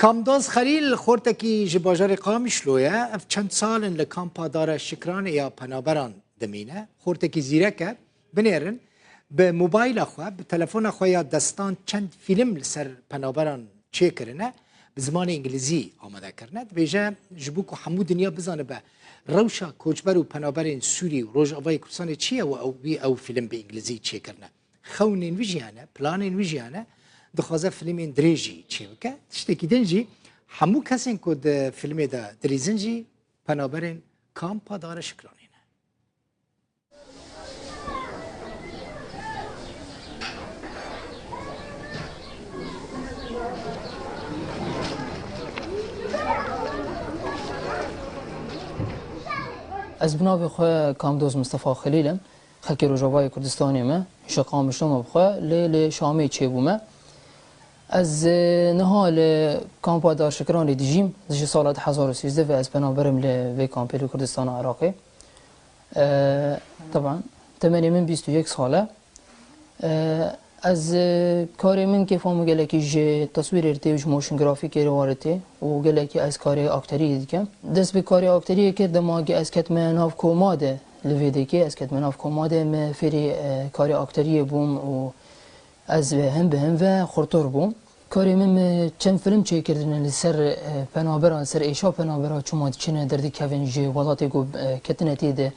کامداز خلیل خورتکی جباجر قامش لویه اف چند سال لکامپا داره شکران یا پنابران دمینه خورتکی زیرکه بنیرن به موبایل خواه به تلفن خواه یا دستان چند فیلم لسر پنابران چه کرنه به زمان انگلیزی آماده کرنه بیجه جبو که همو دنیا بزانه به روشا کوچبر و پنابرین سوری و روژ آوای کردستان چیه و او فیلم به انگلیزی چه کرنه خون این ویژیانه پلان این ویژیانه دخوازه فیلم دریجی چی بکه تشتکی دنجی همو کسین که فیلم دا دریزنجی پنابرین کامپا داره شکرانینه از بنابه خواه کامداز مصطفى خلیلم خلکی روژاوای کردستانی ما شقامشتم بخواه لیل شامی چه بومه از نهال کامپا دار شکرانی دیجیم زش سالات 2013 و از بنابرم لوی کامپی کردستان عراقی طبعا تمنی من 21 ساله از کاری من که فهمو گله که جه تصویر ارتی و موشن گرافیکی روارتی و گله که از کاری اکتری دیگه دست به کاری اکتری که دماغی از کتم ناف کوماده لویده که از کتم ناف کوماده من فری کاری اکتری بوم و از هم به هم و خورتور بوم کاری من چند فیلم چه کردن سر پنابران سر ایشا پنابران چون چنه دردی کوین جه ولاتی گو کتنتی ده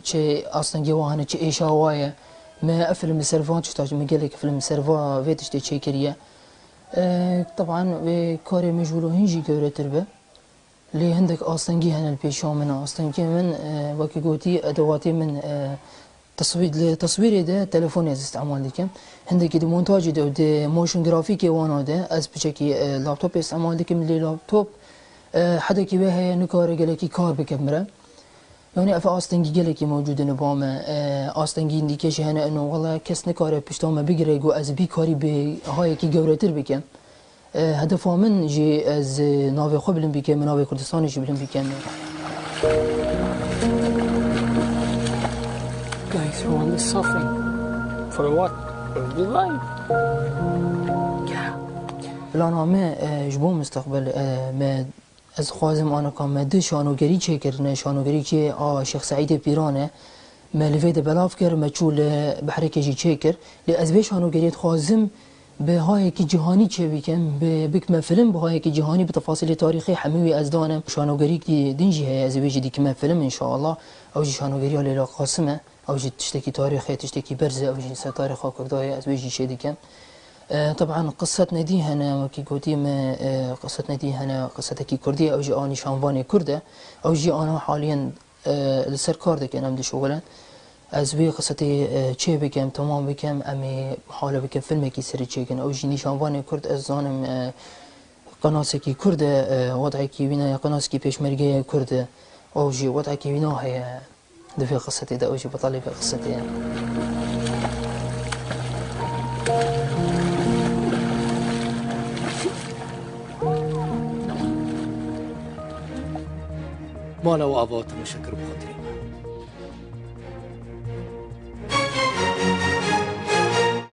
چه اصلا جوانه چه ایشا وایه ما فيلم سيرفان تشتاج مقال لك فيلم سيرفا فيتش تشيكريا طبعا كاري مجهول هنجي جوري تربه لي عندك اصلا هنا البيشو من اصلا من وكي قوتي ادواتي من تصوير ده تليفوني استعمال ديكم عندك دي مونتاج ده موشن جرافيكي وانا ده از بشكي لابتوب استعمال ديكم لي لابتوب حدا كي بها نكار قال لك كار بكاميرا يعني اف آستنگی گله کی موجوده نبام آستنگی اندیکش هنه انه والله کس نکاره پشتام بگیره گو از بی کاری به های کی گورتر بکن هدف من جی از ناوی خوب بلن بکن من ناوی کردستانی جی بلن بکن Going through all this suffering for what? For a good life. Yeah. بلانامه جبو مستقبل ما از خوازم آن کام مده شانوگری چه کرنه شانوگری که شیخ سعید پیرانه ملوید بلاف کر مچول بحرکه جی چه کر لی از به شانوگری خوازم به های کی جهانی چه بیکن به بکم فیلم به های کی جهانی به تفاصیل تاریخی حمیوی از دانم شانوگری کی دینجی هی از بیجی دیکم فیلم ان شاء الله او جی شانوگری لیلا قاسمه او جی تشتکی تاریخی تشتکی برزه او جی تاریخ کردای از بیجی چه دیکن طبعا قصة ندي هنا كي قديم قصة ندي هنا قصة كي كردية أو جي أنا شانفاني كردة أو جي أنا حاليا لسر كاردك أنا بدي شغلا أزوي قصتي شيء بكم تمام بكم أمي حالة بكم فيلم كي سري شيء أو جي نشانفاني كرد أزانم قناص كي كردة وضعي كي بينا قناص كي بيش مرجع كردة أو جي وضعي كي بينا هي دفي قصتي ده أو جي بطلي في قصتي مالا و آوات مشکر بخاطرین